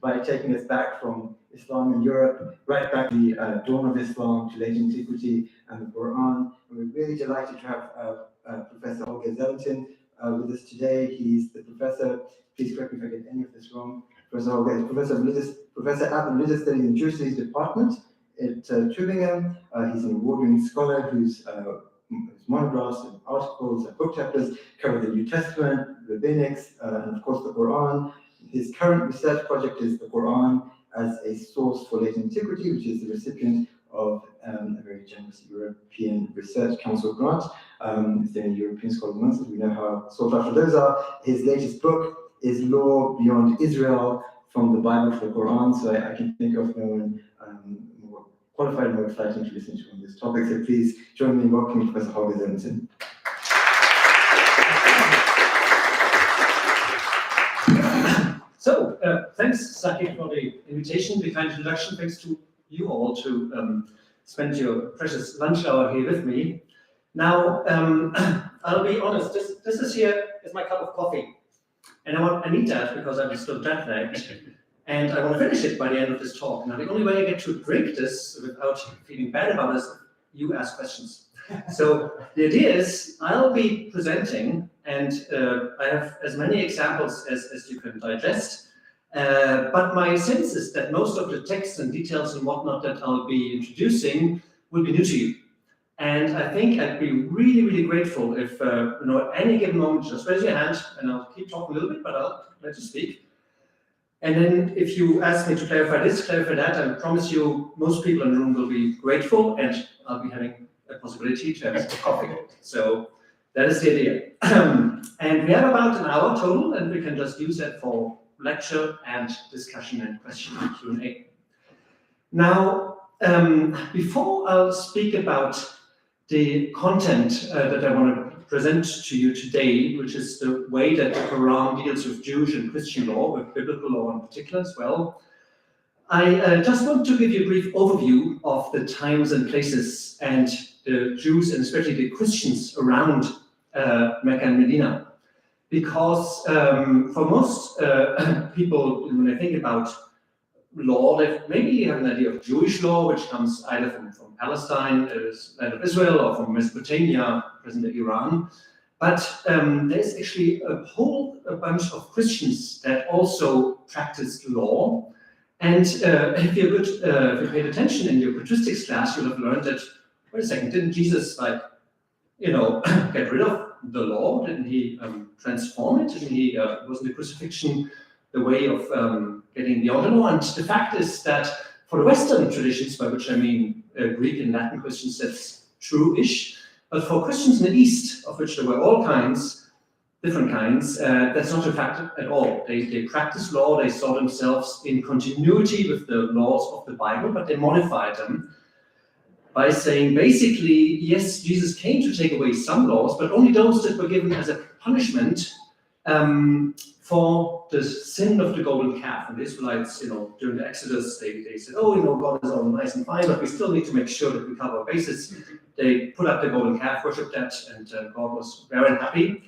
by taking us back from Islam in Europe, right back to the dawn of Islam, to late antiquity and the Qur'an. And we're really delighted to have Professor Holger Zellentin with us today. He's the professor, please correct me if I get any of this wrong, Professor Holger is professor at the Religious Studies and Jewish Studies Department at Tübingen. He's an award-winning scholar whose monographs and articles and book chapters cover the New Testament, rabbinics, and of course the Qur'an. His current research project is the Qur'an as a source for late antiquity, which is the recipient of a very generous European Research Council grant. Is there any European scholars amongst us? We know how sought after those are. His latest book is Law Beyond Israel, from the Bible to the Qur'an. So I can think of no one more qualified and more exciting to listen to on this topic. So please join me in welcoming Professor Holger Zellentin. So, thanks, Saki, for the invitation, the kind introduction. Thanks to you all to spend your precious lunch hour here with me. Now, I'll be honest, this is here is my cup of coffee. And I need that because I'm still jet lagged. And I want to finish it by the end of this talk. Now, the only way I get to drink this without feeling bad about this, you ask questions. So the idea is I'll be presenting, and I have as many examples as you can digest. But my sense is that most of the text and details and whatnot that I'll be introducing will be new to you. And I think I'd be really, really grateful if, at any given moment, just raise your hand, and I'll keep talking a little bit, but I'll let you speak. And then if you ask me to clarify this, clarify that, I promise you most people in the room will be grateful, and I'll be having a possibility to have some coffee. So that is the idea. And we have about an hour total, and we can just use that for lecture and discussion and question and Q&A. Now, before I'll speak about the content that I want to present to you today, which is the way that the Quran deals with Jewish and Christian law, with biblical law in particular as well, I just want to give you a brief overview of the times and places and the Jews and especially the Christians around Mecca and Medina. Because for most people, when they think about law, they maybe have an idea of Jewish law, which comes either from Palestine, land of Israel, or from Mesopotamia, present-day Iran. But there's actually a whole bunch of Christians that also practice law. And if you paid attention in your patristics class, you'll have learned that, wait a second, didn't Jesus, get rid of the law? Didn't he transform it? Didn't he, wasn't the crucifixion the way of getting beyond the law? And the fact is that for the Western traditions, by which I mean Greek and Latin Christians, that's true-ish. But for Christians in the East, of which there were all kinds, different kinds, that's not a fact at all. They practice law, they saw themselves in continuity with the laws of the Bible, but they modified them by saying, basically, yes, Jesus came to take away some laws, but only those that were given as a punishment for the sin of the golden calf. And the Israelites, during the Exodus, they said, God is all nice and fine, but we still need to make sure that we cover our bases. They put up the golden calf, worshipped that, and God was very unhappy.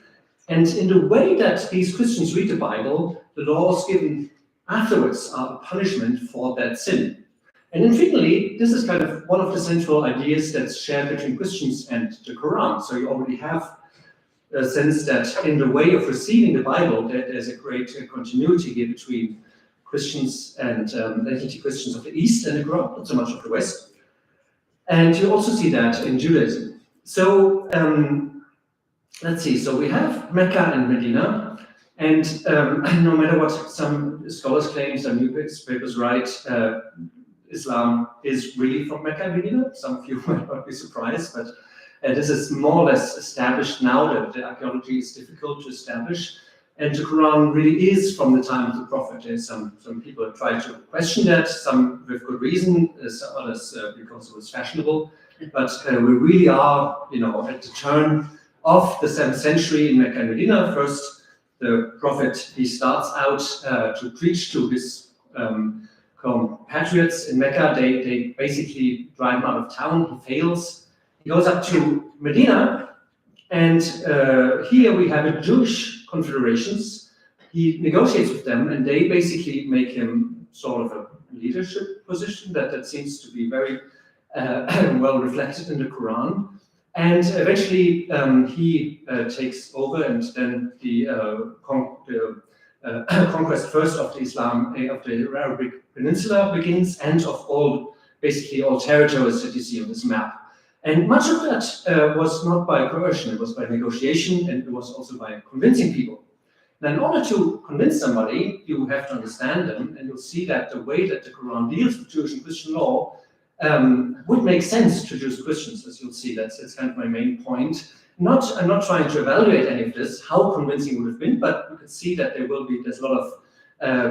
And in the way that these Christians read the Bible, the laws given afterwards are a punishment for that sin. And intriguingly, this is kind of one of the central ideas that's shared between Christians and the Quran. So you already have a sense that in the way of receiving the Bible, that there's a great continuity here between Christians and laity Christians of the East and the Quran, not so much of the West. And you also see that in Judaism. So let's see. So we have Mecca and Medina, and no matter what some scholars claim, some newspapers write, Islam is really from Mecca and Medina. Some of you might not be surprised, but this is more or less established now that the archaeology is difficult to establish. And the Quran really is from the time of the Prophet. There's some people try to question that, some with good reason, some others because it was fashionable. But we really are, at the turn of the 7th century in Mecca and Medina. First, the Prophet, he starts out to preach to his compatriots in Mecca. They basically drive him out of town. He fails. He goes up to Medina, and here we have Jewish confederations. He negotiates with them, and they basically make him sort of a leadership position that seems to be very well reflected in the Quran. And eventually he takes over, and then the conquest first of the Islam, of the Arabic Peninsula begins, and of basically all territories that you see on this map. And much of that was not by coercion, it was by negotiation, and it was also by convincing people. Now, in order to convince somebody, you have to understand them, and you'll see that the way that the Quran deals with Jewish and Christian law would make sense to Jews and Christians, as you'll see. That's kind of my main point. I'm not trying to evaluate any of this, how convincing it would have been, but you can see that there's a lot of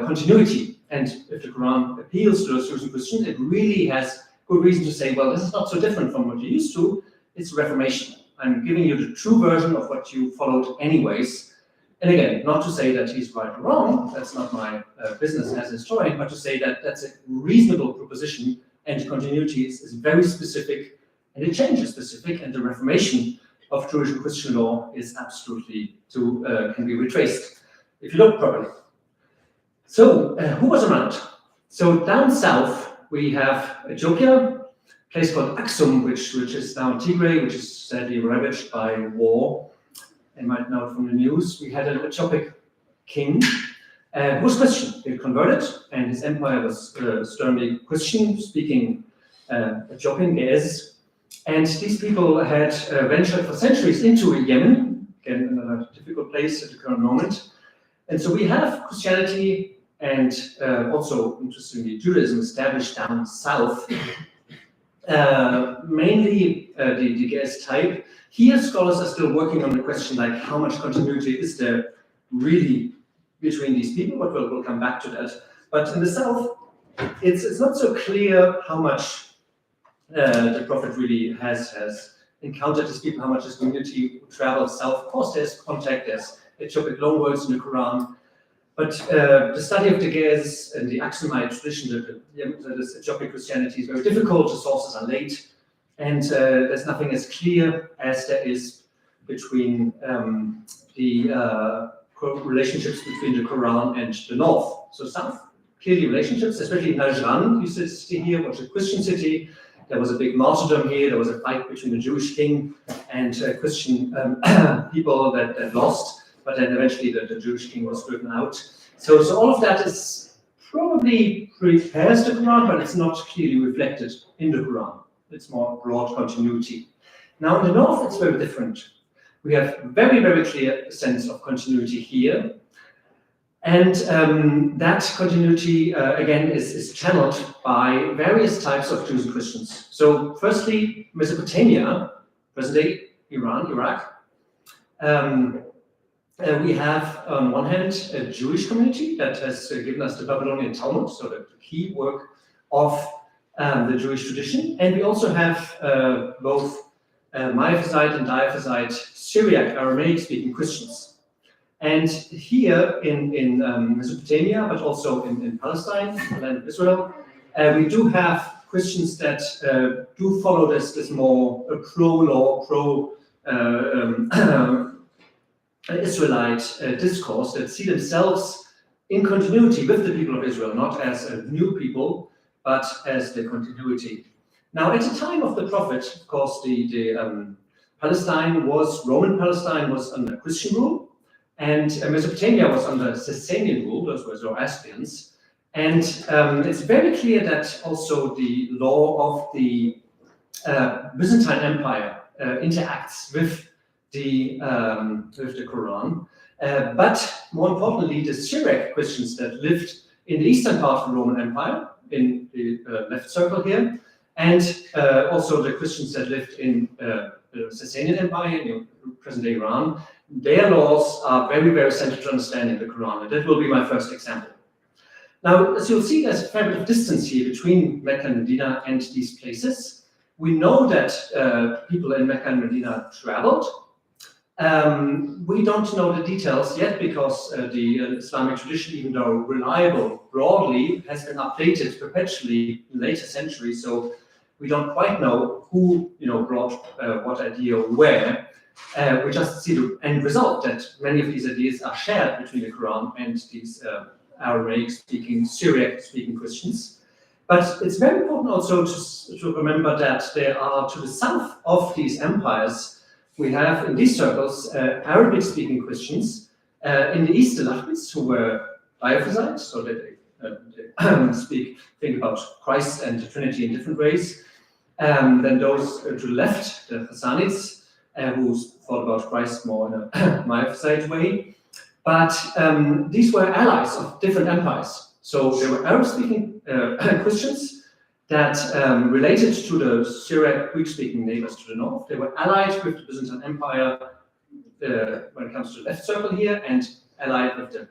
continuity. And if the Quran appeals to those Jews and Christians, it really has good reason to say, well, this is not so different from what you're used to. It's Reformation. I'm giving you the true version of what you followed anyways. And again, not to say that he's right or wrong, that's not my business as a historian, but to say that that's a reasonable proposition, and continuity is very specific, and it changes specific, and the Reformation of Jewish and Christian law is absolutely can be retraced, if you look properly. So, who was around? So down south, we have Ethiopia, a place called Aksum, which is now in Tigray, which is sadly ravaged by war. You might know it from the news. We had an Ethiopic king who was Christian. He had converted, and his empire was sternly Christian, speaking Ethiopian, Ge'ez. And these people had ventured for centuries into Yemen, again, another difficult place at the current moment. And so we have Christianity and also, interestingly, Judaism established down south, mainly the Ge'ez type. Here, scholars are still working on the question, like, how much continuity is there really between these people, but we'll come back to that. But in the south, it's not so clear how much the Prophet really has encountered these people, how much his community traveled south. Of course, there's contact, there's Ethiopic loanwords in the Quran, but the study of the Ge'ez and the Aksumite tradition, this Ethiopic Christianity, is very difficult. The sources are late, and there's nothing as clear as there is between the relationships between the Quran and the north. So south, clearly relationships, especially Najran, you see here, was a Christian city. There was a big martyrdom here. There was a fight between the Jewish king and Christian people that lost, but then eventually the Jewish king was driven out. So all of that is probably prepares the Quran, but it's not clearly reflected in the Quran. It's more broad continuity. Now in the north, it's very different. We have very, very clear sense of continuity here. And that continuity, again, is channeled by various types of Jews and Christians. So firstly, Mesopotamia, present-day Iran, Iraq. We have, on one hand, a Jewish community that has given us the Babylonian Talmud, so the key work of the Jewish tradition. And we also have both Miaphysite and Diaphysite Syriac, Aramaic-speaking Christians. And here in Mesopotamia, but also in Palestine, the land of Israel, we do have Christians that do follow this more pro-law, pro-Israelite discourse, that see themselves in continuity with the people of Israel, not as a new people, but as the continuity. Now, at the time of the Prophet, of course, Roman Palestine was under Christian rule, and Mesopotamia was under Sasanian rule. Those were Zoroastrians. And it's very clear that also the law of the Byzantine Empire interacts with the Quran. But more importantly, the Syriac Christians that lived in the eastern part of the Roman Empire, in the left circle here, and also the Christians that lived in the Sasanian Empire, present-day Iran, their laws are very, very central to understanding the Quran, and that will be my first example. Now, as you'll see, there's a fair bit of distance here between Mecca and Medina and these places. We know that people in Mecca and Medina traveled. We don't know the details yet because the Islamic tradition, even though reliable broadly, has been updated perpetually in later centuries. So we don't quite know who brought what idea where. We just see the end result that many of these ideas are shared between the Quran and these Aramaic-speaking, Syriac-speaking Christians. But it's very important also to remember that there are, to the south of these empires, we have in these circles Arabic-speaking Christians. In the east, the Lahmids, who were Diophysite, so that they think about Christ and the Trinity in different ways. Then those to the left, the Hassanids, who thought about Christ more in a Miaphysite way. But these were allies of different empires. So they were Arab-speaking Christians that related to the Syriac Greek-speaking neighbors to the north. They were allied with the Byzantine Empire when it comes to the left circle here, and allied with the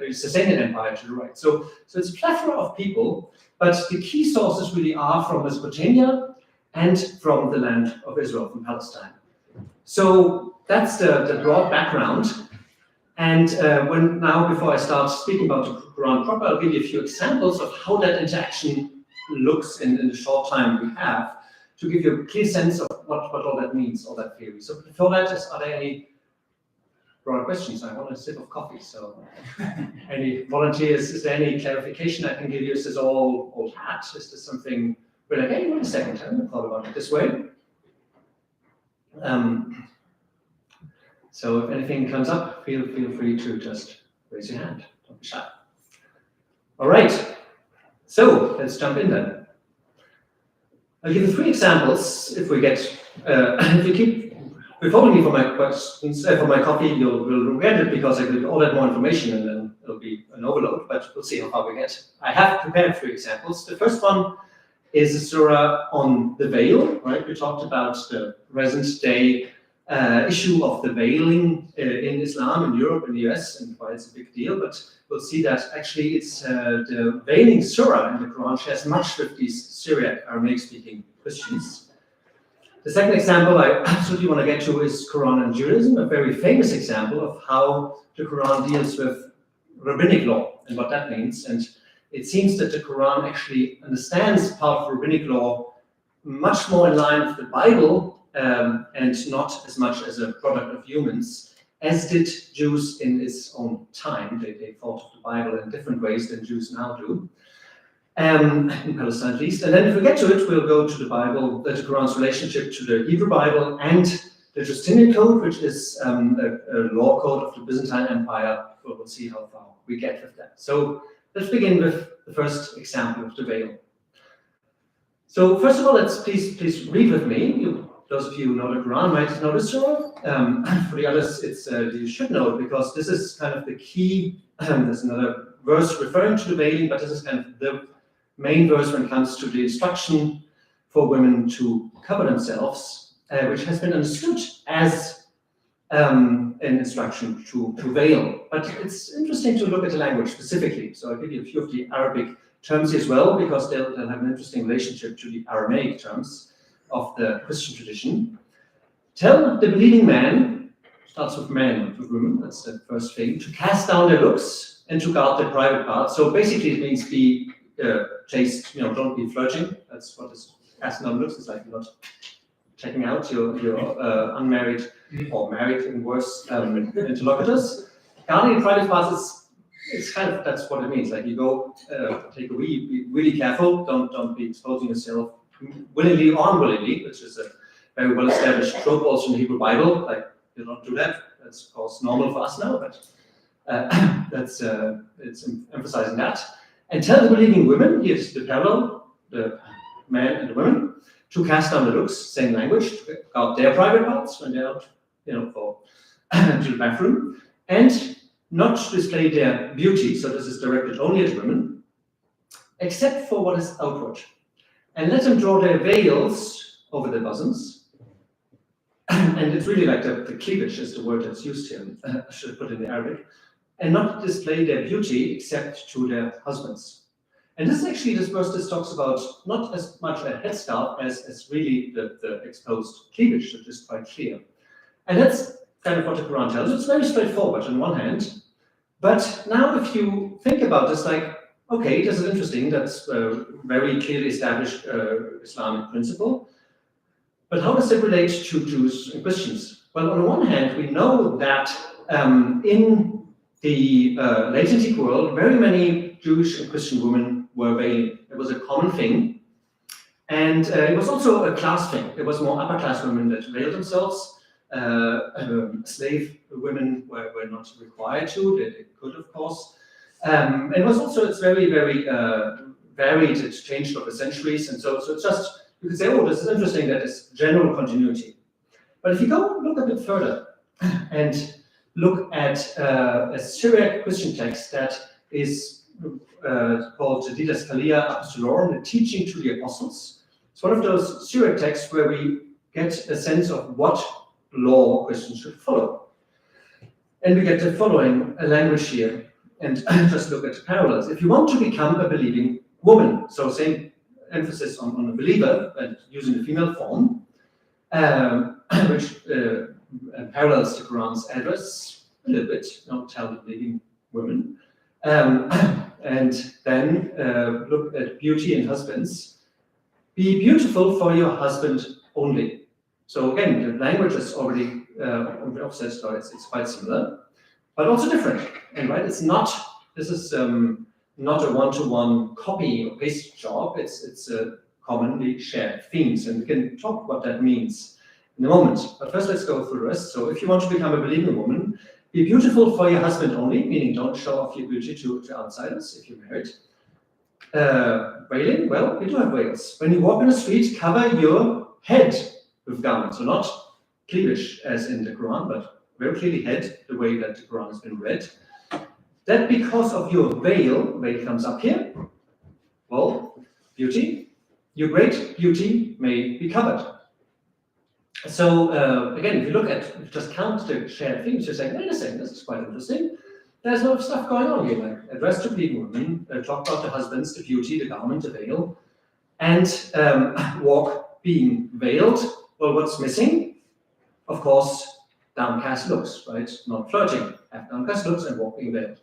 Sasanian Empire to the right. So it's a plethora of people, but the key sources really are from Mesopotamia and from the land of Israel, from Palestine. So that's the broad background. And before I start speaking about the Quran proper, I'll give you a few examples of how that interaction looks in the short time we have, to give you a clear sense of what all that means, all that theory. So before that, are there any broad questions? I want a sip of coffee, so any volunteers? Is there any clarification I can give you? Is this all old hat? Is this something we're like, hey, wait a second, I haven't thought about it this way. So if anything comes up, feel free to just raise your hand. Don't be shy. All right, so let's jump in then. I'll give you 3 examples. If we get, if you keep following me for my questions, for my coffee, you'll regret it because I give all that more information and then it'll be an overload. But we'll see how far we get. I have prepared 3 examples. The first one is a surah on the veil. Right, we talked about the present day issue of the veiling in Islam in Europe and the US, and why it's a big deal. But we'll see that actually it's the veiling surah in the Quran shares much with these Syriac Aramaic-speaking Christians. The second example I absolutely want to get to is Quran and Judaism, a very famous example of how the Quran deals with rabbinic law and what that means. And it seems that the Quran actually understands part of rabbinic law much more in line with the Bible and not as much as a product of humans, as did Jews in its own time. They thought of the Bible in different ways than Jews now do, in Palestine at least. And then if we get to it, we'll go to the Bible, the Quran's relationship to the Hebrew Bible and the Justinian Code, which is a law code of the Byzantine Empire. We'll see how far we get with that. So let's begin with the first example of the veil. So first of all, please read with me. Those of you who know the Quran might know this surah. For the others, it's you should know it because this is kind of the key. There's another verse referring to the veiling, but this is kind of the main verse when it comes to the instruction for women to cover themselves, which has been understood as an instruction to veil. But it's interesting to look at the language specifically. So I'll give you a few of the Arabic terms as well, because they'll have an interesting relationship to the Aramaic terms of the Christian tradition. Tell the believing man, starts with man, not with women, that's the first thing, to cast down their looks and to guard their private parts. So basically it means be chaste, don't be flirting. That's what is casting down looks. It's like you're not checking out your unmarried or married in worse interlocutors. Guarding your private parts it's kind of, that's what it means. Like you go take a wee, be really careful, don't be exposing yourself willingly or unwillingly, which is a very well established trope also in the Hebrew Bible. Like you don't do that. That's of course normal for us now, but it's emphasizing that. And tell the believing women, here's the parallel, the men and the women, to cast down the looks, same language, to guard their private parts when they're out, for to the bathroom, and not to display their beauty. So this is directed only at women, except for what is outward. And let them draw their veils over their bosoms. And it's really like the cleavage is the word that's used here. I should have put in the Arabic. And not display their beauty except to their husbands. And this verse talks about not as much a headscarf as really the exposed cleavage, which is quite clear. And that's kind of what the Quran tells us. It's very straightforward on one hand. But now if you think about this, like, okay, this is interesting, that's a very clearly established Islamic principle. But how does it relate to Jews and Christians? Well, on the one hand, we know that in the late antique world, very many Jewish and Christian women were veiling. It was a common thing. And it was also a class thing. It was more upper class women that veiled themselves. Slave women were not required to, they could, of course. And it was also, it's very, very varied. It's changed over centuries. And so it's just, you could say, oh, this is interesting that it's general continuity. But if you go look a bit further and look at a Syriac Christian text that is called the Didaskalia Apostolorum, the teaching to the apostles. It's one of those Syriac texts where we get a sense of what law Christians should follow. And we get the following language here, and just look at the parallels. If you want to become a believing woman, so same emphasis on a believer, but using the female form, which parallels the Quran's address a little bit, tell the believing women. And then look at beauty in husbands. Be beautiful for your husband only. So again, the language is already on the opposite side. It's quite similar, but also different. And right, it's not. This is not a one-to-one copy or paste job. It's a commonly shared themes, and we can talk what that means in a moment. But first, let's go through the rest. So, if you want to become a believing woman, be beautiful for your husband only, meaning don't show off your beauty to outsiders if you're married. Veiling, well, we do have veils. When you walk in the street, cover your head with garments. So not cleavage as in the Quran, but very clearly head, the way that the Quran has been read. That because of your veil comes up here, well, beauty, your great beauty may be covered. So again, if you look at, just count the shared themes, you're saying, wait a second, this is quite interesting. There's a lot of stuff going on here, like address to believing women, talk about the husbands, the beauty, the garment, the veil, and walk being veiled. Well, what's missing? Of course, downcast looks, right? Not flirting, have downcast looks and walk being veiled.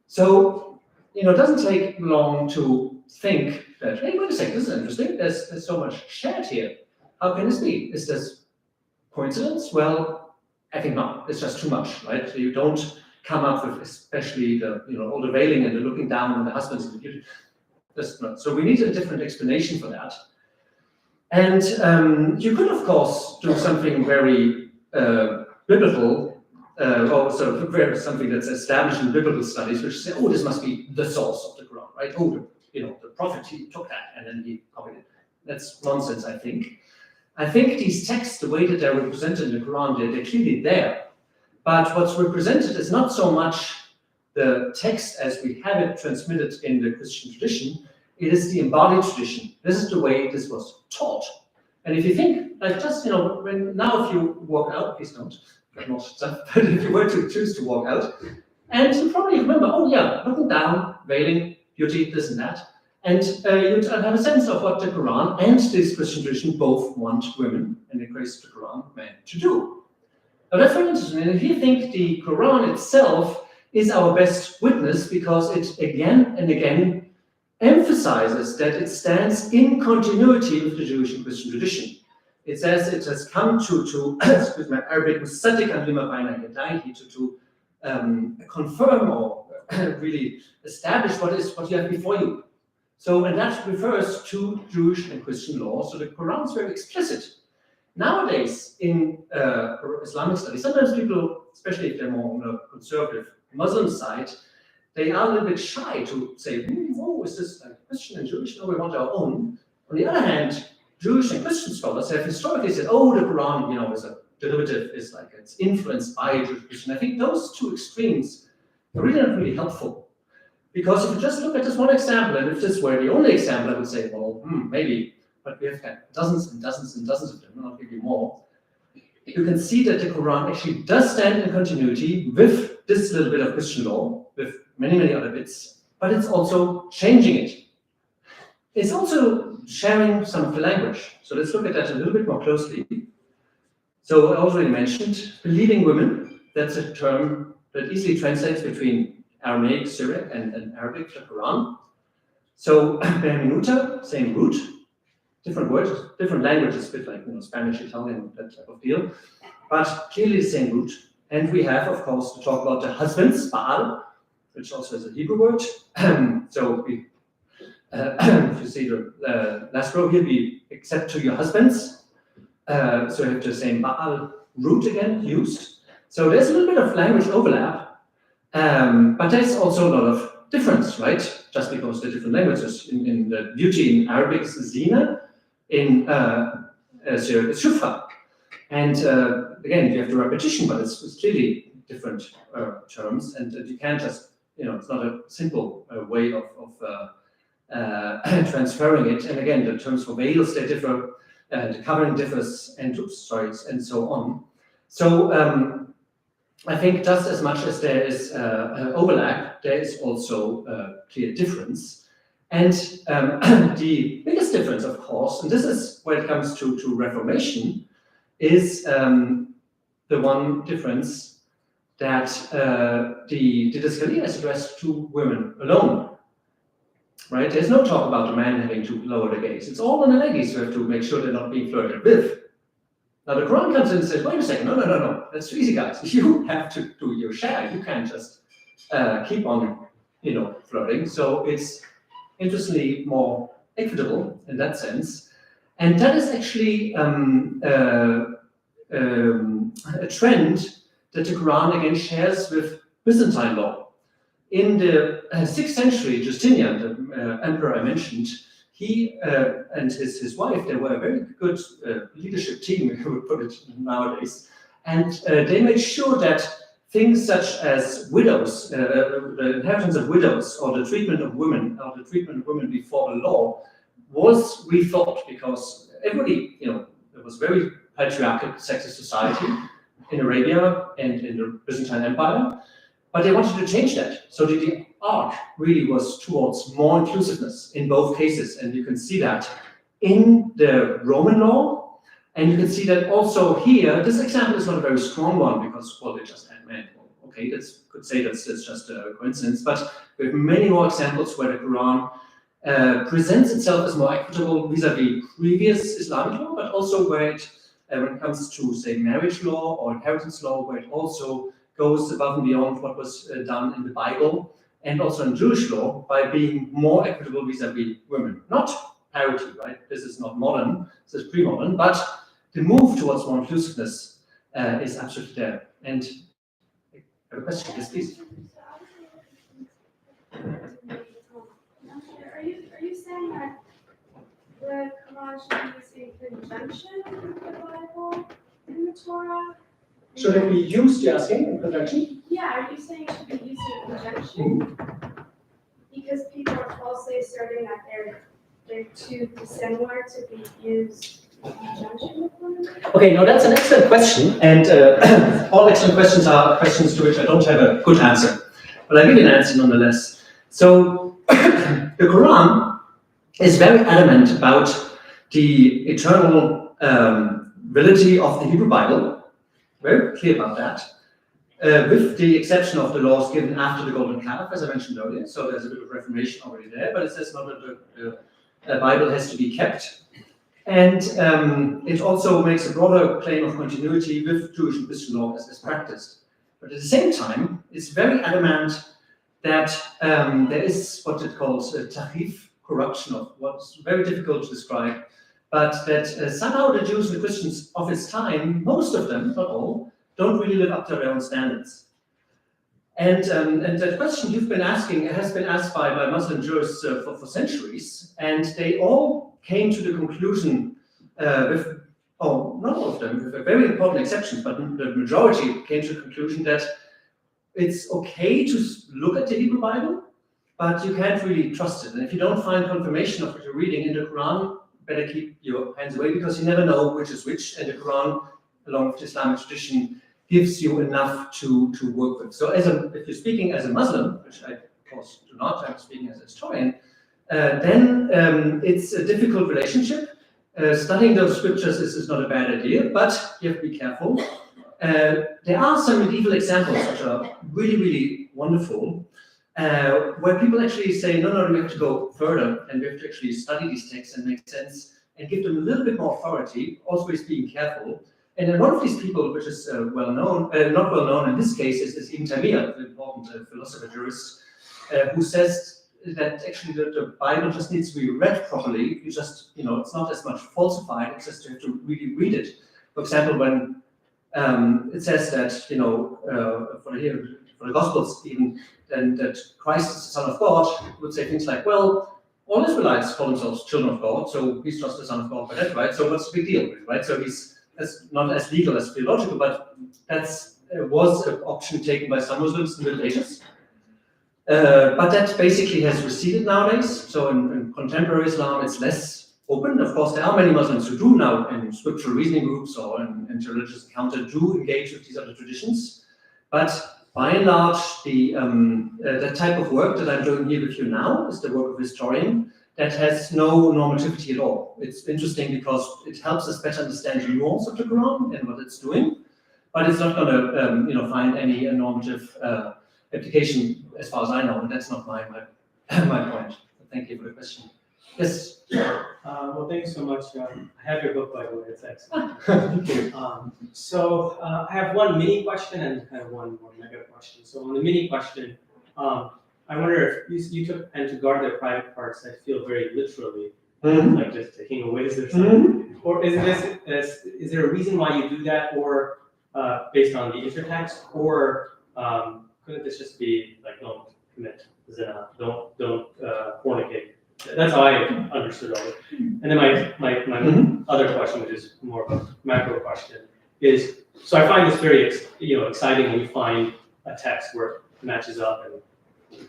So, it doesn't take long to think that, hey, wait a second, this is interesting. There's so much shared here. How can this be? Is this coincidence? Well, I think not. It's just too much, right? So you don't come up with, especially the, all the veiling and the looking down on the husbands and the beauty. That's not. So we need a different explanation for that. And you could, of course, do something very biblical, or sort of something that's established in biblical studies, which say, oh, this must be the source of the Quran, right? Oh, the prophet, he took that and then he copied it. That's nonsense, I think. I think these texts, the way that they're represented in the Quran, they're clearly there. But what's represented is not so much the text as we have it transmitted in the Christian tradition. It is the embodied tradition. This is the way this was taught. And if you think, like just, if you walk out, please don't, get not stuff, but if you were to choose to walk out, and you probably remember, oh yeah, looking down, veiling, beauty, this and that. And you'd have a sense of what the Quran and this Christian tradition both want women, and in grace of the Quran, men to do. Now that's very interesting. And if you think the Quran itself is our best witness because it again and again emphasizes that it stands in continuity with the Jewish and Christian tradition. It says it has come to excuse my Arabic, to confirm or really establish what you have before you. So, and that refers to Jewish and Christian law. So the Quran is very explicit. Nowadays, in Islamic studies, sometimes people, especially if they're more on the conservative Muslim side, they are a little bit shy to say, oh, is this like Christian and Jewish? No, we want our own. On the other hand, Jewish and Christian scholars have historically said, oh, the Quran, is a derivative, is like it's influenced by Jewish Christian. I think those two extremes are really not really helpful. Because if you just look at this one example, and if this were the only example, I would say, well, maybe, but we have got dozens and dozens and dozens of them, and I'll give you more. You can see that the Quran actually does stand in continuity with this little bit of Christian law, with many, many other bits, but it's also changing it. It's also sharing some of the language. So let's look at that a little bit more closely. So I already mentioned believing women. That's a term that easily translates between Aramaic, Syriac, and Arabic, the Quran. So Beheminuta, same root, different words, different languages, a bit like Spanish, Italian, that type of deal, but clearly the same root. And we have, of course, to talk about the husbands, Baal, which also is a Hebrew word. So we, if you see the last row here, be except to your husbands. So you have the same Baal root again used. So there's a little bit of language overlap, but there's also a lot of difference, right? Just because they're different languages. In the beauty in Arabic is zina, in Syriac is shufra. And again, you have the repetition, but it's clearly different terms, and you can't just, it's not a simple way of transferring it. And again, the terms for veils, they differ, the covering differs, and so on. So I think just as much as there is overlap, there is also a clear difference. And the biggest difference, of course, and this is when it comes to Reformation, is the one difference that the Didascalia is addressed to women alone. Right? There's no talk about the man having to lower the gaze. It's all on the ladies who have to make sure they're not being flirted with. Now the Quran comes in and says, wait a second, no, that's too easy, guys. You have to do your share. You can't just keep on, flirting. So it's interestingly more equitable in that sense. And that is actually a trend that the Quran again shares with Byzantine law. In the 6th century, Justinian, the emperor I mentioned, he and his wife, they were a very good leadership team, we would put it nowadays. And they made sure that things such as widows, the inheritance of widows, or the treatment of women, before the law, was rethought, because everybody, it was very patriarchal, sexist society in Arabia and in the Byzantine Empire. But they wanted to change that. So the arc really was towards more inclusiveness in both cases. And you can see that in the Roman law. And you can see that also here. This example is not a very strong one because, well, they just had men. Well, okay, could say that's just a coincidence. But we have many more examples where the Quran presents itself as more equitable vis-a-vis previous Islamic law, but also where it, when it comes to, say, marriage law or inheritance law, where it also goes above and beyond what was done in the Bible and also in Jewish law by being more equitable vis-a-vis women. Not parity, right? This is not modern, this is pre-modern, but the move towards more inclusiveness is absolutely there. And I have a question, yes, please. Are you saying that the Quran should be used in conjunction with the Bible and the Torah? Should it be used, you're asking, in conjunction? Yeah, are you saying it should be used in conjunction? Because people are falsely asserting that they're too dissimilar to be used in conjunction with one another? Okay, now that's an excellent question, and all excellent questions are questions to which I don't have a good answer, but I'll give you an answer nonetheless. So, the Quran is very adamant about the eternal validity of the Hebrew Bible. Very clear about that, with the exception of the laws given after the Golden Calf, as I mentioned earlier. So there's a bit of reformation already there, but it says not that the Bible has to be kept. And it also makes a broader claim of continuity with Jewish and Christian law as practiced. But at the same time, it's very adamant that there is what it calls a tahrif, corruption of what's very difficult to describe, but that somehow the Jews and the Christians of its time, most of them, not all, don't really live up to their own standards. And that question you've been asking has been asked by Muslim jurists for centuries, and they all came to the conclusion not all of them, with very important exceptions, but the majority came to the conclusion that it's okay to look at the Hebrew Bible, but you can't really trust it. And if you don't find confirmation of what you're reading in the Quran, better keep your hands away, because you never know which is which, and the Quran, along with the Islamic tradition, gives you enough to work with. So if you're speaking as a Muslim, which I of course do not, I'm speaking as a historian, then it's a difficult relationship. Studying those scriptures is not a bad idea, but you have to be careful. There are some medieval examples which are really, really wonderful, where people actually say, no, we have to go further, and we have to actually study these texts and make sense, and give them a little bit more authority, always being careful. And then one of these people, which is well known, not well known in this case, is Ibn Taymiyyah, the important philosopher jurist, who says that actually the Bible just needs to be read properly. You just, it's not as much falsified, it's just you have to really read it. For example, when it says that, for the Gospels even, then that Christ is the Son of God, you would say things like, well, all Israelites call themselves children of God, so he's just the Son of God by that, right? So what's the big deal, right? So he's not as legal as theological, but was an option taken by some Muslims in the Middle Ages. But that basically has receded nowadays. So in contemporary Islam, it's less open. Of course, there are many Muslims who do now in scriptural reasoning groups or in religious encounter do engage with these other traditions. But by and large, the type of work that I'm doing here with you now is the work of a historian that has no normativity at all. It's interesting because it helps us better understand the nuance of the Quran and what it's doing, but it's not going to find any normative application as far as I know, and that's not my point. Thank you for the question. Yes. Well, thank you so much. I have your book, by the way. It's excellent. Thank you. So I have one mini question and I have one more mega question. So on the mini question, I wonder if you took pen to guard their private parts. I feel very literally, like just taking away their something, or is there a reason why you do that, or based on the intertext, or couldn't this just be like don't commit zina, don't fornicate? That's how I understood all it. And then my other question, which is more of a macro question, is so I find this very exciting when you find a text where it matches up. And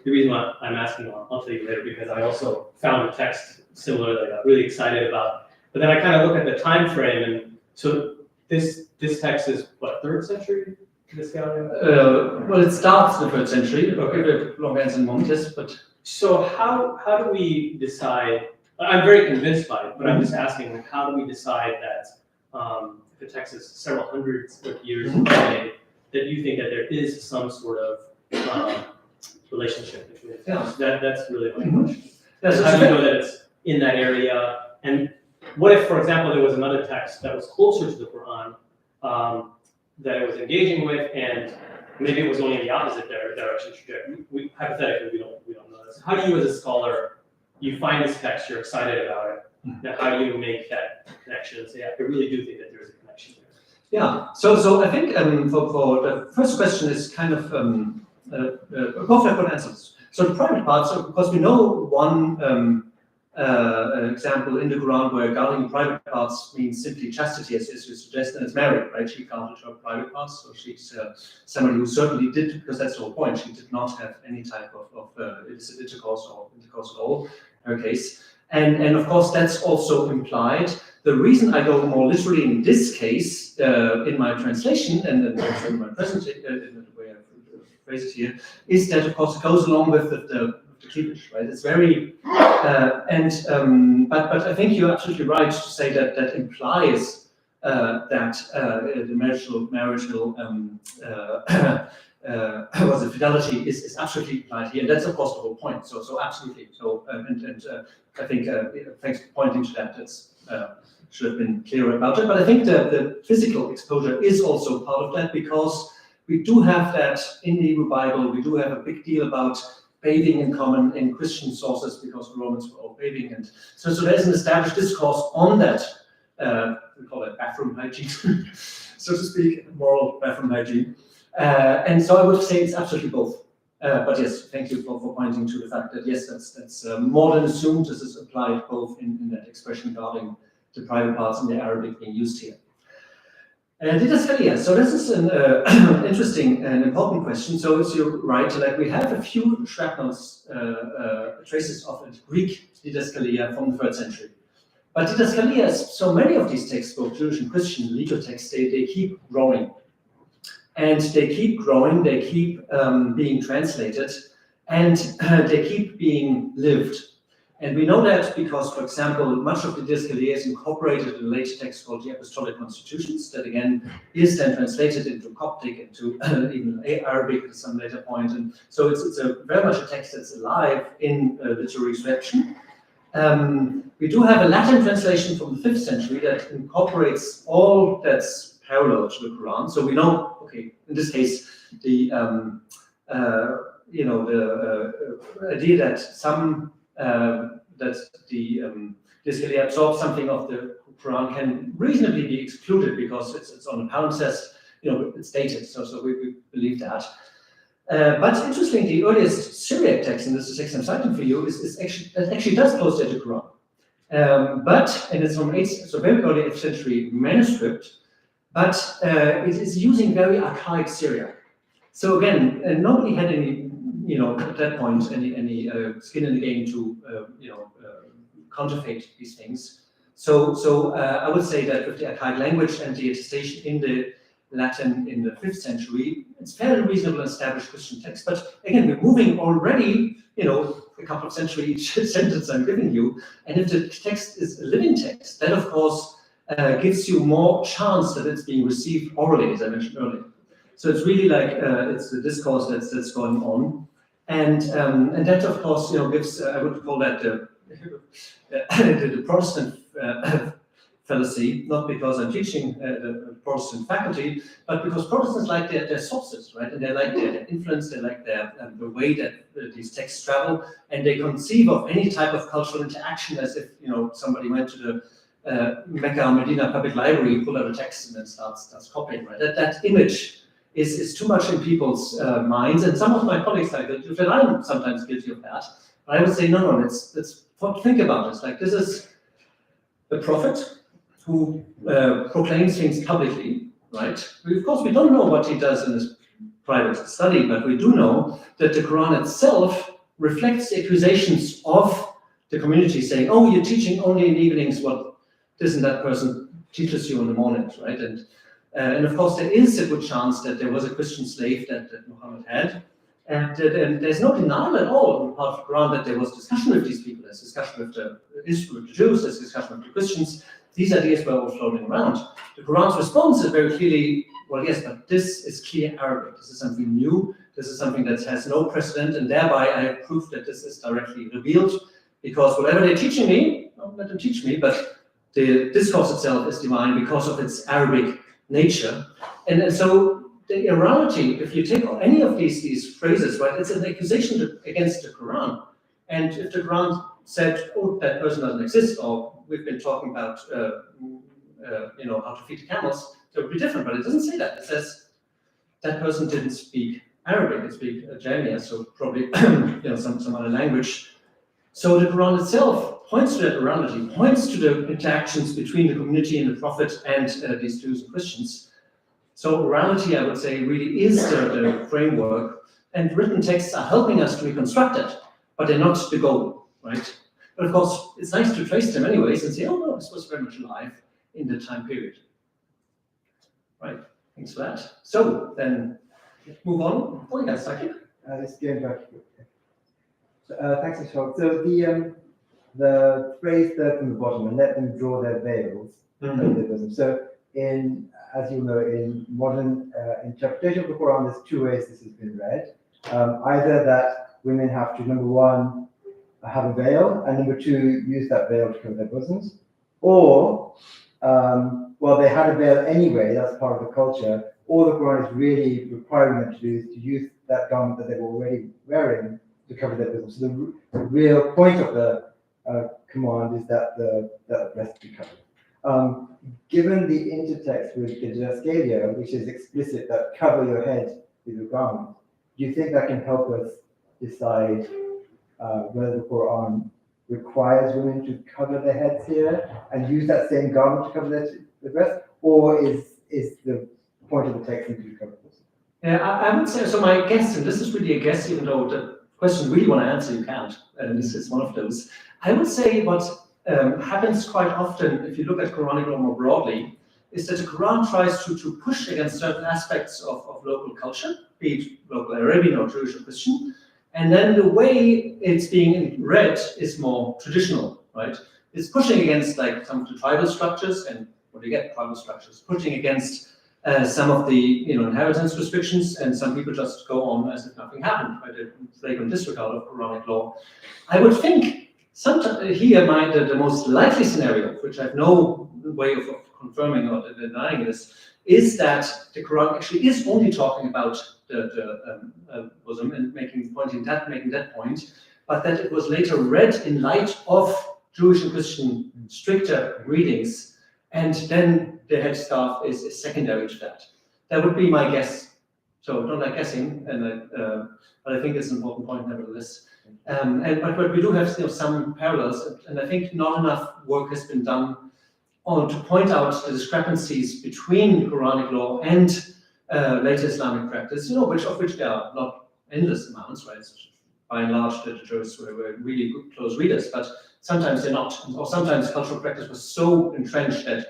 the reason why I'm asking, I'll tell you later, because I also found a text similar that I got really excited about. But then I kind of look at the time frame, and so this text is what, 3rd century? Well, it starts in the 3rd century. Okay, long answer in a moment, yes, but. So how do we decide? I'm very convinced by it, but I'm just asking, like, how do we decide that if the text is several hundreds of years away, that you think that there is some sort of relationship between the texts? That's really my question. Yeah, so how do you know that it's in that area? And what if, for example, there was another text that was closer to the Quran that it was engaging with, and maybe it was only in the opposite direction trajectory? Hypothetically, we don't know this. How do you, as a scholar, you find this text, you're excited about it, now how do you make that connection and say, I really do think that there's a connection there? Yeah, so I think for the first question is kind of both have good answers. So the private parts, of course, we know one example in the Quran where guarding private parts means simply chastity, as you suggest, and it's married, right? She guarded her private parts, so she's somebody who certainly did, because that's the whole point. She did not have any type of illicit intercourse or intercourse at all in her case. And of course, that's also implied. The reason I go more literally in this case, in my translation, and also in my presentation, in the way I phrase it here, is that, of course, it goes along with the cleavage, right? It's very, but I think you're absolutely right to say that that implies that the marital fidelity is absolutely implied here, and that's of course the whole point. So absolutely. So I think thanks for pointing to that. That's should have been clearer about it. But I think the physical exposure is also part of that, because we do have that in the Hebrew Bible. We do have a big deal about bathing in common in Christian sources, because the Romans were all bathing, and so there's an established discourse on that. We call it bathroom hygiene, so to speak, moral bathroom hygiene. And so I would say it's absolutely both. But yes, thank you for pointing to the fact that yes, that's more than assumed. This is applied both in that expression guarding the private parts in the Arabic being used here. Didascalia. So this is an interesting and important question. So as you're right, like we have a few shrapnels, traces of a Greek didascalia from the 3rd century. But didascalia, so many of these texts, both Jewish and Christian legal texts, they keep growing. And they keep growing, they keep being translated, and they keep being lived. And we know that because, for example, much of the didascalia is incorporated in a later text called the Apostolic Constitutions, that again is then translated into Coptic, into even Arabic at some later point. And so it's a very much a text that's alive in literary extraction. We do have a Latin translation from the 5th century that incorporates all that's parallel to the Quran. So we know, okay, in this case, the idea that this really absorbs something of the Quran can reasonably be excluded because it's on a palimpsest, it's dated. So we believe that. But interestingly, the earliest Syriac text, and this is the text I'm citing for you, actually does post-date the Quran. And it's from very early 8th century manuscript, but it is using very archaic Syriac. So again, nobody had any, at that point, any skin in the game to, counterfeit these things. So I would say that with the archaic language and the attestation in the Latin in the 5th century, it's fairly reasonable and established Christian text. But again, we're moving already, a couple of centuries each sentence I'm giving you. And if the text is a living text, that of course gives you more chance that it's being received orally, as I mentioned earlier. So it's really like it's the discourse that's going on, and that of course gives I would call that the Protestant fallacy, not because I'm teaching the Protestant faculty, but because Protestants like their sources, right? And they like their influence, they like the way that these texts travel, and they conceive of any type of cultural interaction as if somebody went to the Mecca or Medina Public Library, pulled out a text, and then starts copying, right? That image is too much in people's minds, and some of my colleagues like that. I'm sometimes guilty of that. But I would say no. Let's think about it. Like this is the prophet who proclaims things publicly, right? Of course, we don't know what he does in his private study, but we do know that the Quran itself reflects the accusations of the community saying, oh, you're teaching only in the evenings what this and that person teaches you in the mornings, right? And of course, there is a good chance that there was a Christian slave that Muhammad had. And there's no denial at all on the part of the Quran that there was discussion with these people. There's discussion with the Jews, there's discussion with the Christians. These ideas were all floating around. The Quran's response is very clearly, well, yes, but this is clear Arabic. This is something new. This is something that has no precedent, and thereby I have proof that this is directly revealed, because whatever they're teaching me, don't let them teach me, but the discourse itself is divine because of its Arabic nature. And so the immorality, if you take any of these phrases, right, it's an accusation against the Quran. And if the Quran said, oh, that person doesn't exist, or we've been talking about, how to feed the camels, it would be different, but it doesn't say that. It says that person didn't speak Arabic, it speaks Jamia, so probably, some other language. So the Quran itself points to that orality, points to the interactions between the community and the prophet and these Jews and Christians. So orality, I would say, really is the framework, and written texts are helping us to reconstruct it, but they're not the goal, right? But of course, it's nice to trace them anyways and say, oh no, this was very much alive in the time period. Right, thanks for that. So then, move on. Oh, yes, Saki. Let's go back. So, thanks, Michelle. So the phrase there from the bottom, and let them draw their veils over their bosom. So as you know, in modern interpretation of the Quran, there's two ways this has been read. Either that women have to, number one, have a veil, and number two, use that veil to cover their bosoms. Or, they had a veil anyway, that's part of the culture. All the Quran is really requiring them to do is to use that garment that they were already wearing to cover their bosoms. So the real point of the command is that the breast be covered. Given the intertext with the Didaskalia, which is explicit that cover your head with your garment, do you think that can help us decide whether the Quran requires women to cover their heads here and use that same garment to cover their breast, or is the point of the text simply to cover this? Yeah, I would say, so my guess, and this is really a guess, even though the question you really want to answer, you can't, and this is one of those. I would say what happens quite often, if you look at Quranic law more broadly, is that the Quran tries to push against certain aspects of local culture, be it local Arabian or Jewish or Christian, and then the way it's being read is more traditional, right? It's pushing against like some of the tribal structures, and what do you get? Tribal structures, pushing against some of the inheritance restrictions, and some people just go on as if nothing happened, right? A flagrant disregard of Quranic law. I would think sometimes here the most likely scenario, which I have no way of confirming or denying this, is that the Quran actually is only talking about the bosom and making that point, but that it was later read in light of Jewish and Christian stricter readings, and then the headscarf is secondary to that. That would be my guess. So don't like guessing, but I think it's an important point nevertheless. But we do have some parallels, and I think not enough work has been done to point out the discrepancies between Quranic law and later Islamic practice, which there are not endless amounts, right? By and large, the Jews were really good, close readers, but sometimes they're not. Or sometimes cultural practice was so entrenched that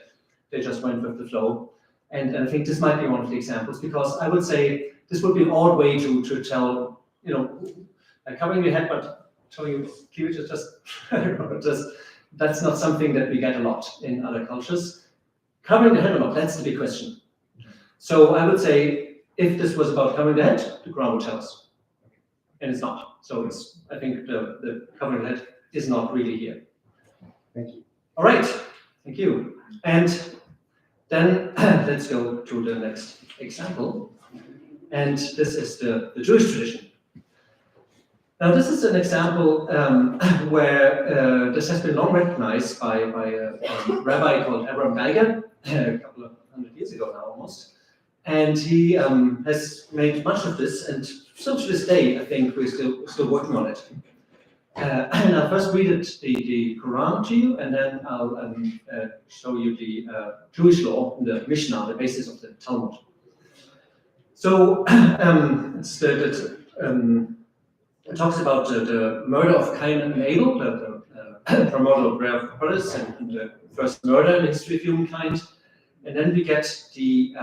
they just went with the flow. And I think this might be one of the examples, because I would say this would be an odd way to tell, covering your head, but telling you cleavage is just, that's not something that we get a lot in other cultures. Covering the head or not, that's the big question. So I would say if this was about covering the head, the Quran would tell us. And it's not. So I think the covering the head is not really here. Thank you. All right, thank you. And then let's go to the next example. And this is the Jewish tradition. Now, this is an example where this has been long recognized by a rabbi called Abraham Geiger, a couple of 100 years ago now almost. And he has made much of this, and still to this day, I think we're still working on it. And I'll first read the Quran to you, and then I'll show you the Jewish law, the Mishnah, the basis of the Talmud. So it talks about the murder of Cain and Abel, the primordial prayer of Horus, and the first murder in the history of humankind. And then we get the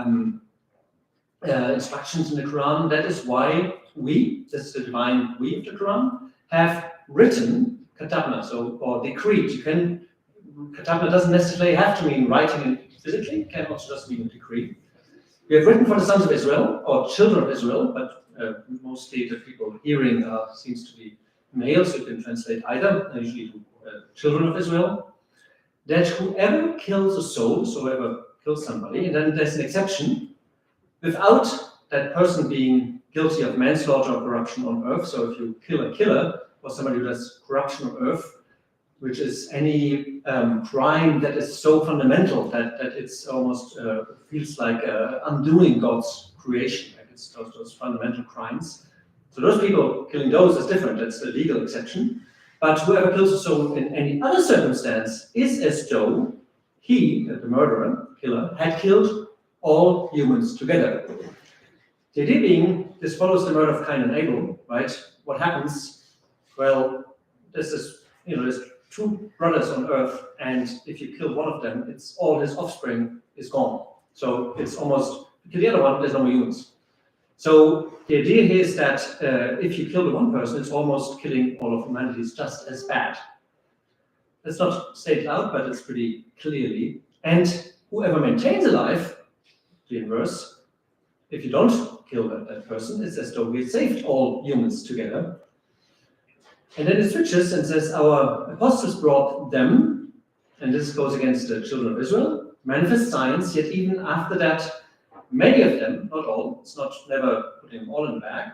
instructions in the Quran. That is why this is the divine we of the Quran, have written katabna, or decreed. Katabna doesn't necessarily have to mean writing it physically, it can also just mean a decree. We have written for the sons of Israel, or children of Israel, but mostly the people hearing seems to be male, so you can translate either, usually to children of Israel, that whoever kills a soul, so whoever kills somebody, and then there's an exception, without that person being guilty of manslaughter or corruption on earth. So if you kill a killer, or somebody who does corruption on earth, which is any crime that is so fundamental that it's almost feels like undoing God's creation. Like it's those fundamental crimes. So those people, killing those is different. That's the legal exception. But whoever kills a soul in any other circumstance is as though he, the murderer, killer, had killed all humans together. The idea being, this follows the murder of Cain and Abel, right? What happens? Well, there's two brothers on earth, and if you kill one of them, it's all his offspring is gone. So it's almost, if you kill the other one, there's no more humans. So the idea here is that if you kill the one person, it's almost killing all of humanity. It's just as bad. That's not stated out, but it's pretty clearly. And whoever maintains a life, the inverse, if you don't kill that person, it's as though we saved all humans together. And then it switches and says, our apostles brought them, and this goes against the children of Israel, manifest signs, yet even after that, many of them, not all, it's not never putting them all in the bag,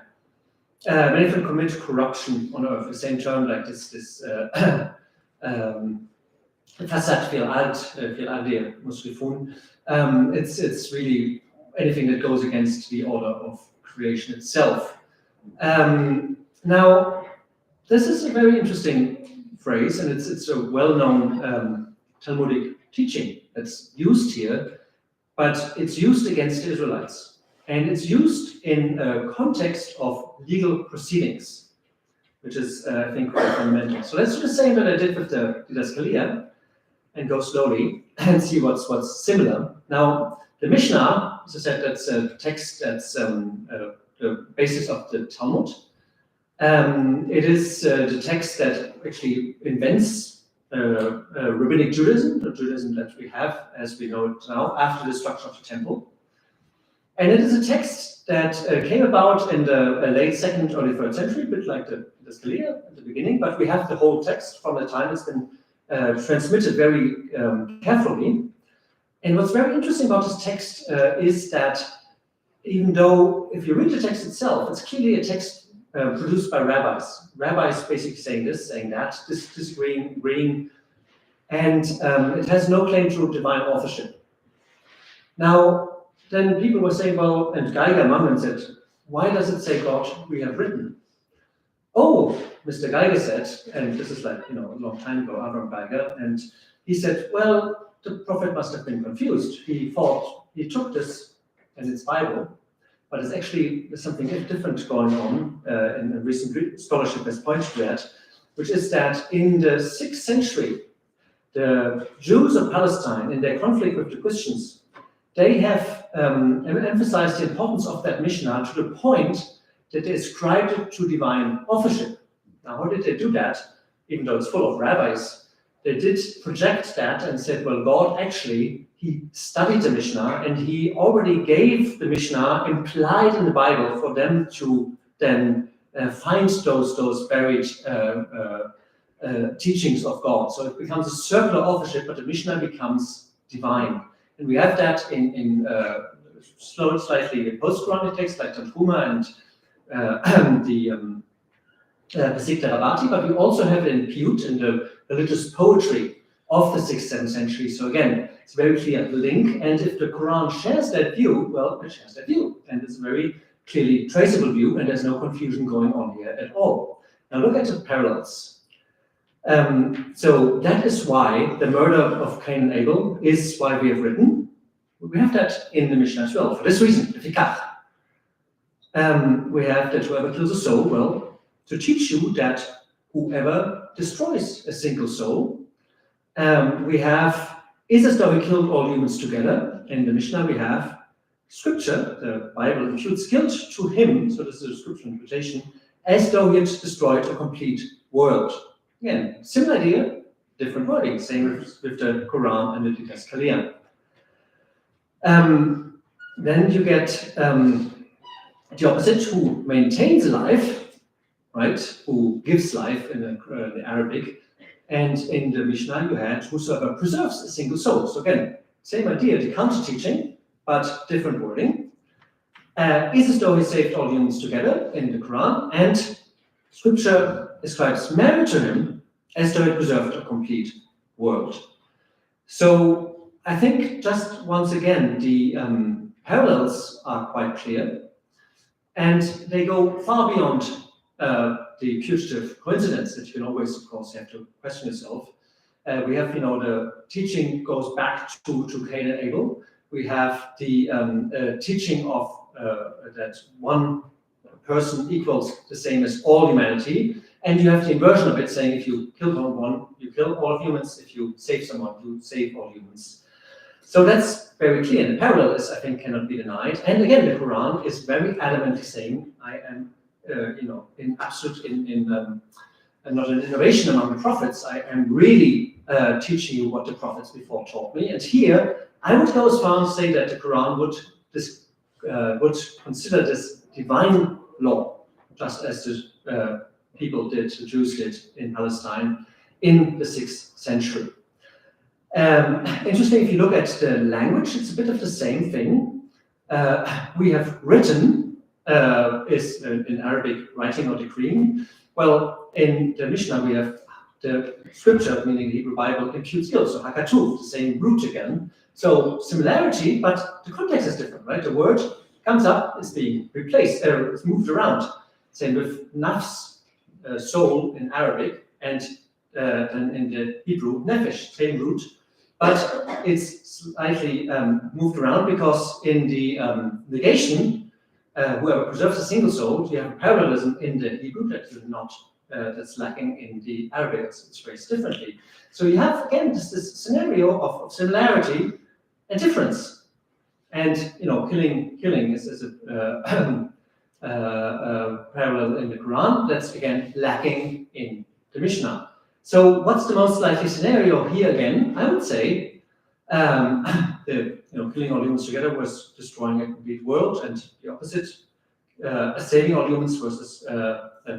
many of them commit corruption on earth. The same term like this Fasad fil Ard Musrifun. It's really anything that goes against the order of creation itself. Now, this is a very interesting phrase, and it's a well-known Talmudic teaching that's used here, but it's used against the Israelites. And it's used in a context of legal proceedings, which is, I think, quite fundamental. So let's do the same that I did with the Didaskalia and go slowly and see what's similar. Now, the Mishnah, as I said, that's a text that's the basis of the Talmud. It is the text that actually invents rabbinic Judaism, the Judaism that we have as we know it now, after the destruction of the temple. And it is a text that came about in the late 2nd, early 3rd century, a bit like the Scalia at the beginning, but we have the whole text from the time it's been transmitted very carefully. And what's very interesting about this text is that even though if you read the text itself, it's clearly a text produced by rabbis. Rabbis basically saying this, saying that, disagreeing, agreeing, and it has no claim to divine authorship. Now, then people were saying, well, and Geiger among them said, why does it say God we have written? Oh, Mr. Geiger said, and this is like, a long time ago, Avram Geiger, and he said, well, the prophet must have been confused. He thought he took this and it's Bible, but it's actually something different going on, and recent scholarship has pointed to that, which is that in the 6th century, the Jews of Palestine, in their conflict with the Christians, they have emphasized the importance of that Mishnah to the point that they ascribed it to divine authorship. Now, how did they do that? Even though it's full of rabbis, they did project that and said, well, God actually, he studied the Mishnah and he already gave the Mishnah implied in the Bible for them to then find those buried teachings of God. So it becomes a circular authorship, but the Mishnah becomes divine. And we have that in slightly post-Quranic texts like Tanhuma and the Pesik Rabati, but we also have it in Piyut, in the religious poetry of the 6th, 7th century. So again, it's very clear link, and if the Quran shares that view, well, it shares that view, and it's a very clearly traceable view, and there's no confusion going on here at all. Now look at the parallels. So that is why the murder of Cain and Abel is why we have written. We have that in the Mishnah as well, for this reason, the fikach. We have that whoever kills a soul, well, to teach you that whoever destroys a single soul, we have, is as though he killed all humans together. In the Mishnah we have scripture, the Bible imputes guilt to him, so this is a scripture interpretation, as though he had destroyed a complete world. Again, similar idea, different wording, same with the Quran and the Didascalia. Then you get the opposite, who maintains life, right? Who gives life in the Arabic. And in the Mishnah you had whosoever preserves a single soul. So again, same idea, the counter-teaching, but different wording. Is as though he saved all humans together in the Quran, and scripture ascribes merit to him as though he preserved a complete world. So I think just once again, the parallels are quite clear, and they go far beyond the putative coincidence that you can always, of course, have to question yourself. We have, the teaching goes back to Cain and Abel. We have the teaching of that one person equals the same as all humanity, and you have the inversion of it saying if you kill one, you kill all humans. If you save someone, you save all humans. So that's very clear. The parallel is, I think, cannot be denied. And again, the Quran is very adamantly saying, I am, in absolute, not an innovation among the prophets. I am really teaching you what the prophets before taught me. And here, I would go as far as say that the Quran would consider this divine law, just as the people did, the Jews did in Palestine in the 6th century. Interesting, if you look at the language, it's a bit of the same thing. We have written, is in Arabic writing or decreeing. Well, in the Mishnah we have the scripture, meaning the Hebrew Bible, imputes guilt, so hakatuv, the same root again. So similarity, but the context is different, right? The word comes up, is being replaced, it's moved around. Same with nafs, soul in Arabic, and in the Hebrew, nephesh, same root, but it's slightly moved around because in the negation, whoever preserves a single soul, you have a parallelism in the Hebrew that you're not, that's lacking in the Arabic, it's phrased differently. So you have, again, this scenario of similarity and difference. And, killing is a parallel in the Quran that's, again, lacking in the Mishnah. So what's the most likely scenario here again? I would say killing all humans together was destroying a complete world, and the opposite, saving all humans versus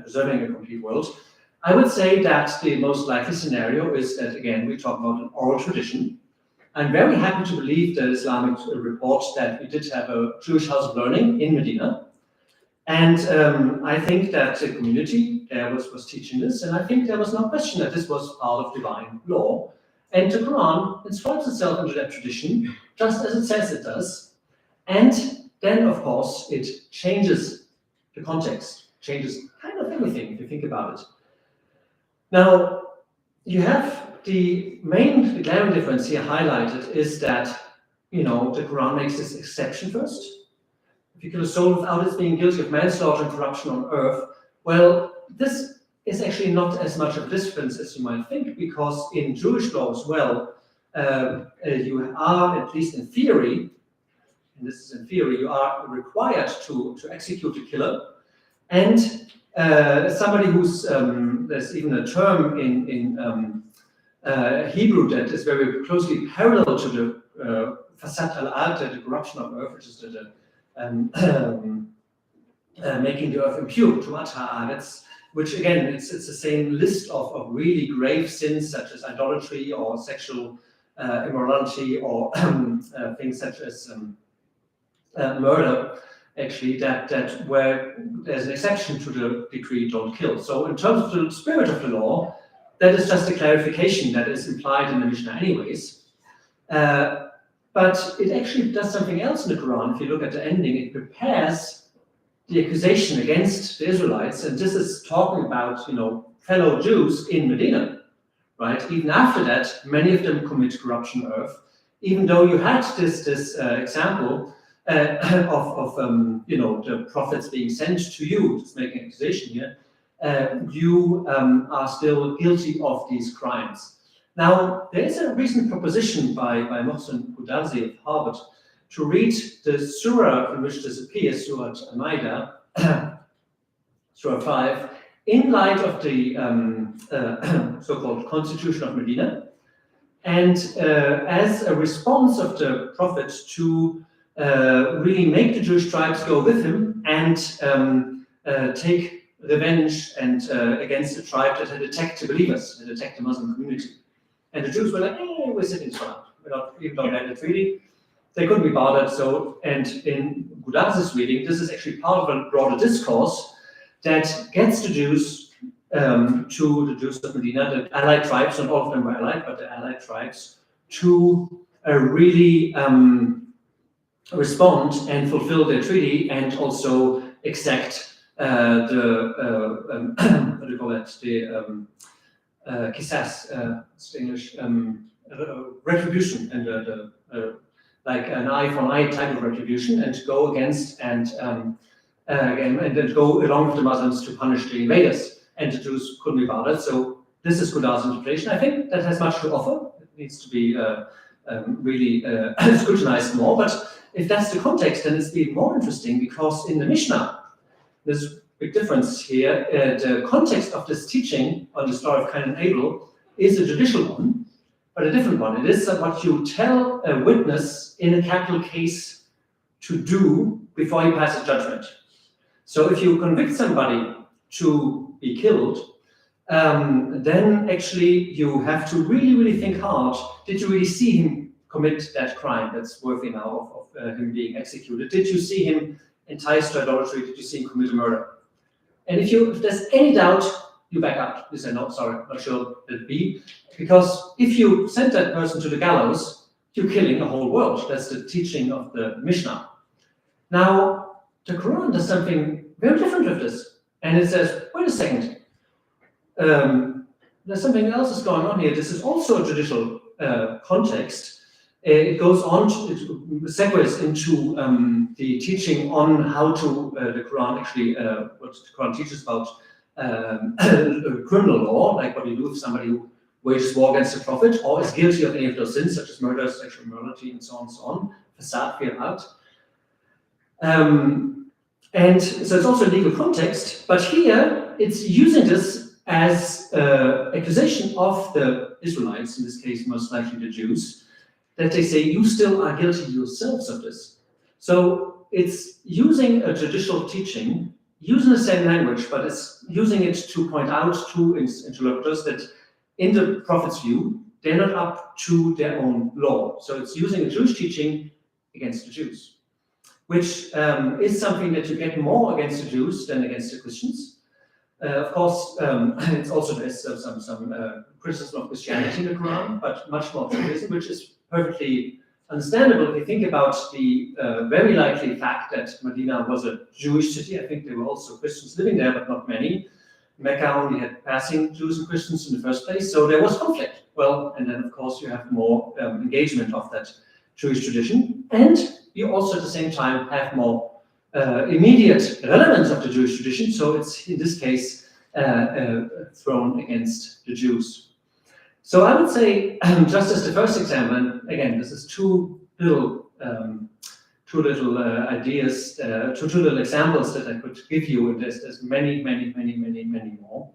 preserving a complete world. I would say that the most likely scenario is that, again, we talk about an oral tradition, I'm very happy to believe the Islamic report that we did have a Jewish house of learning in Medina. And I think that the community there was teaching this, and I think there was no question that this was part of divine law. And the Quran inscribes itself into that tradition, just as it says it does. And then, of course, it changes the context, changes kind of everything, if you think about it. Now, you have the glaring difference here highlighted is that, the Quran makes this exception first. If you kill a soul without its being guilty of manslaughter and corruption on earth, well, this is actually not as much of a difference as you might think, because in Jewish law as well, you are, at least in theory, and this is in theory, you are required to execute a killer. And somebody who's, there's even a term in Hebrew that is very closely parallel to the fasad al-ard, the corruption of earth, which is the making the earth impure, tumat, which again, it's the same list of really grave sins such as idolatry or sexual immorality or things such as murder, actually, that where there's an exception to the decree don't kill. So in terms of the spirit of the law, that is just a clarification that is implied in the Mishnah anyways. But it actually does something else in the Quran. If you look at the ending, it prepares the accusation against the Israelites, and this is talking about, fellow Jews in Medina, right? Even after that, many of them commit corruption on earth, even though you had this example of the prophets being sent to you, just making an accusation here, you are still guilty of these crimes. Now, there is a recent proposition by Mohsen Kudazi of Harvard to read the surah in which this appears, Surah Al-Ma'idah, Surah 5, in light of the so-called Constitution of Medina, and as a response of the Prophet to really make the Jewish tribes go with him and take revenge and against the tribe that had attacked the believers, that attacked the Muslim community. And the Jews were like, we're sitting strong. Even though they had a treaty, they couldn't be bothered. So, and in Gudazi's reading, this is actually part of a broader discourse that gets the Jews to the Jews of Medina, the allied tribes, not all of them were allied, but the allied tribes, to really respond and fulfill their treaty and also exact what do you call it? The kisas, it's English, retribution, and like an eye for an eye type of retribution, and go against and then go along with the Muslims to punish the invaders. And the Jews couldn't be bothered. So this is Godard's interpretation. I think that has much to offer. It needs to be really scrutinized more. But if that's the context, then it's even more interesting, because in the Mishnah, there's big difference here. The context of this teaching on the story of Cain and Abel is a judicial one, but a different one. It is what you tell a witness in a capital case to do before he passes judgment. So if you convict somebody to be killed, then actually you have to really, really think hard. Did you really see him commit that crime that's worthy now of him being executed? Did you see him enticed to idolatry? Did you see him commit a murder? And if there's any doubt, you back out. You say, no, sorry, not sure it'd be. Because if you send that person to the gallows, you're killing the whole world. That's the teaching of the Mishnah. Now, the Quran does something very different with this. And it says, wait a second, there's something else that's going on here. This is also a judicial context. It goes on, it segues into the teaching on how to, the Quran actually, what the Quran teaches about criminal law, like what you do with somebody who wages war against the Prophet or is guilty of any of those sins, such as murder, sexual immorality, and so on, fasad, fear out. And so it's also a legal context, but here it's using this as accusation of the Israelites, in this case most likely the Jews, that they say you still are guilty yourselves of this. So it's using a judicial teaching, using the same language, but it's using it to point out to interlocutors that in the Prophet's view, they're not up to their own law. So it's using a Jewish teaching against the Jews, which is something that you get more against the Jews than against the Christians. Of course, it's also there's some criticism of Christianity in the Quran, but much more of Judaism, which is perfectly understandable if you think about the very likely fact that Medina was a Jewish city. I think there were also Christians living there, but not many. Mecca only had passing Jews and Christians in the first place, so there was conflict. Well, and then of course you have more engagement of that Jewish tradition, and you also at the same time have more immediate relevance of the Jewish tradition, so it's in this case thrown against the Jews. So I would say, just as the first example, and again, this is two little ideas, two little examples that I could give you, and there's many more,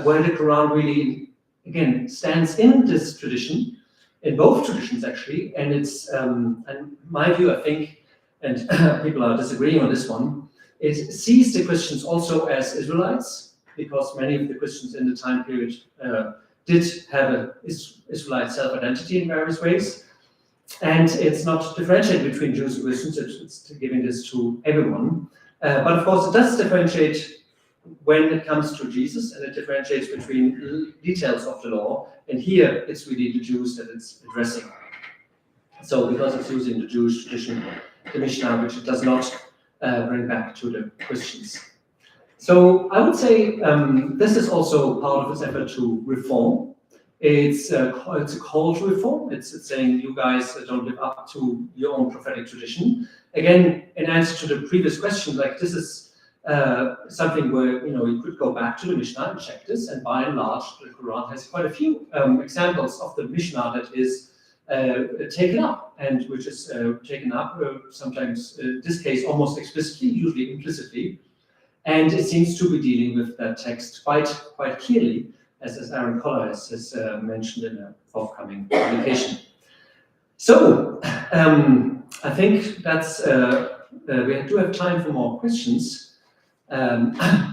where the Quran really, again, stands in this tradition, in both traditions actually, and it's, and my view, I think, and people are disagreeing on this one, it sees the Christians also as Israelites, because many of the Christians in the time period did have an Israelite self-identity in various ways, and it's not differentiated between Jews and Christians, it's giving this to everyone. But of course, it does differentiate when it comes to Jesus, and it differentiates between details of the law, and here it's really the Jews that it's addressing. So because it's using the Jewish tradition, the Mishnah, which it does not bring back to the Christians. So I would say this is also part of its effort to reform. It's a call to reform. It's saying you guys don't live up to your own prophetic tradition. Again, in answer to the previous question, like this is something where you could go back to the Mishnah and check this, and by and large, the Quran has quite a few examples of the Mishnah that is taken up, and which is taken up sometimes, in this case, almost explicitly, usually implicitly, and it seems to be dealing with that text quite clearly, as Aaron Koller has mentioned in a forthcoming publication. So I think that's we do have time for more questions.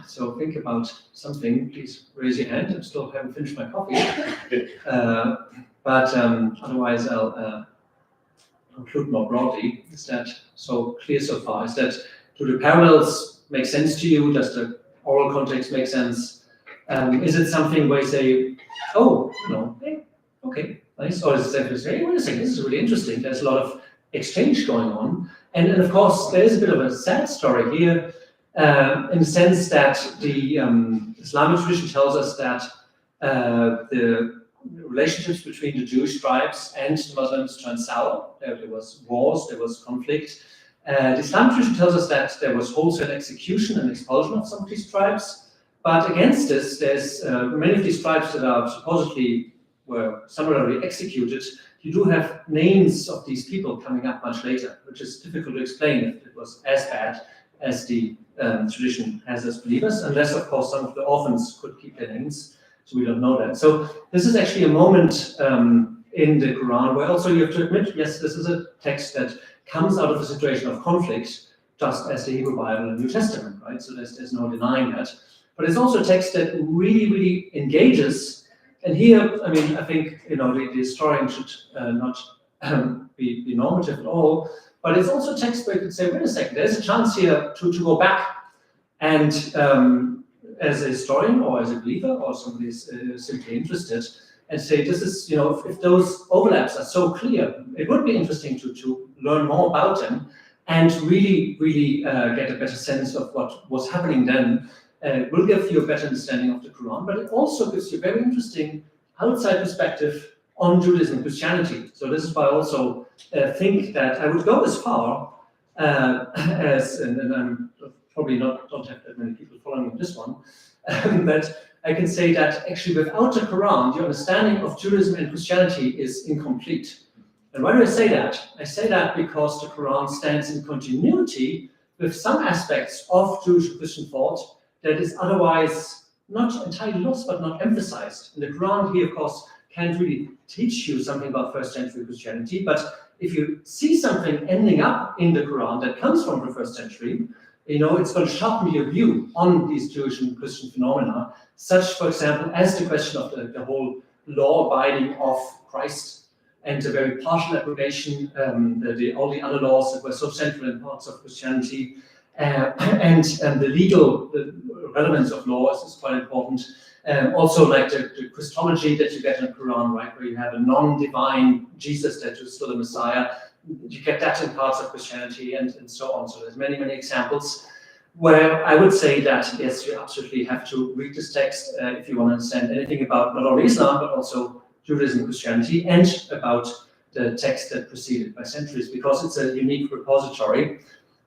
So think about something. Please raise your hand. I still haven't finished my coffee. But otherwise, I'll conclude more broadly. Is that so clear so far? Is that, do the parallels make sense to you? Does the oral context make sense? Is it something where you say, oh, hey, okay, nice? Or is it simply say, hey, wait a second, this is really interesting. There's a lot of exchange going on. And of course, there is a bit of a sad story here, in the sense that the Islamic tradition tells us that the relationships between the Jewish tribes and the Muslims turned sour. There was wars, there was conflict. The Islamic tradition tells us that there was wholesale execution and expulsion of some of these tribes. But against this, there's many of these tribes that are supposedly were summarily executed. You do have names of these people coming up much later, which is difficult to explain if it was as bad as the tradition has as believers, unless of course some of the orphans could keep their names. So we don't know that. So this is actually a moment in the Quran where also you have to admit, yes, this is a text that comes out of a situation of conflict, just as the Hebrew Bible and New Testament, right? So there's no denying that. But it's also a text that really engages. And here, I mean, I think the historian should not be normative at all. But it's also a text where you could say, wait a second, there's a chance here to go back and as a historian or as a believer or somebody who's simply interested, and say, this is, if those overlaps are so clear, it would be interesting to learn more about them and really get a better sense of what was happening then. It will give you a better understanding of the Quran, but it also gives you a very interesting outside perspective on Judaism and Christianity. So this is why I also think that I would go as far as, and I'm probably don't have that many people following on this one, that I can say that actually without the Quran, the understanding of Judaism and Christianity is incomplete. And why do I say that? I say that because the Quran stands in continuity with some aspects of Jewish and Christian thought that is otherwise not entirely lost, but not emphasized. And the Quran here, of course, can't really teach you something about first century Christianity, but if you see something ending up in the Quran that comes from the first century, it's going to sharpen your view on these Jewish and Christian phenomena, such, for example, as the question of the whole law-abiding of Christ and a very partial application, all the other laws that were so central in parts of Christianity, and the legal relevance of laws is quite important. Also, like the Christology that you get in the Qur'an, right, where you have a non-divine Jesus that is still the Messiah. You get that in parts of Christianity and so on. So there's many, many examples where I would say that, yes, you absolutely have to read this text if you want to understand anything about not only Islam, but also Judaism and Christianity, and about the text that preceded by centuries, because it's a unique repository,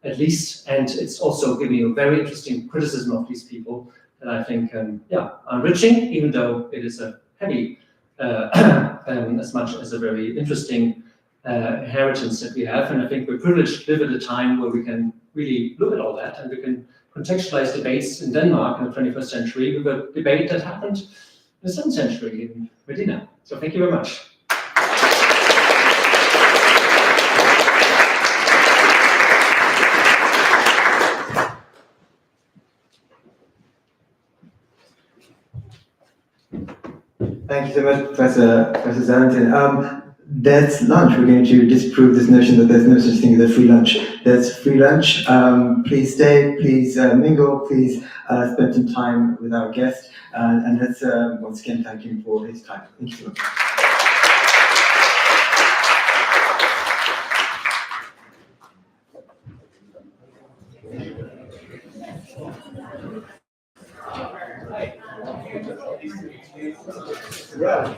at least, and it's also giving you a very interesting criticism of these people that I think, enriching, even though it is a heavy, as much as a very interesting inheritance that we have. And I think we're privileged to live at a time where we can really look at all that, and we can contextualize debates in Denmark in the 21st century with a debate that happened in the 7th century in Medina. So thank you very much. Thank you so much, Professor Zellentin. That's lunch. We're going to disprove this notion that there's no such thing as a free lunch. There's free lunch. Please stay, please mingle, please spend some time with our guest. And let's once again thank him for his time. Thank you so much. Yeah.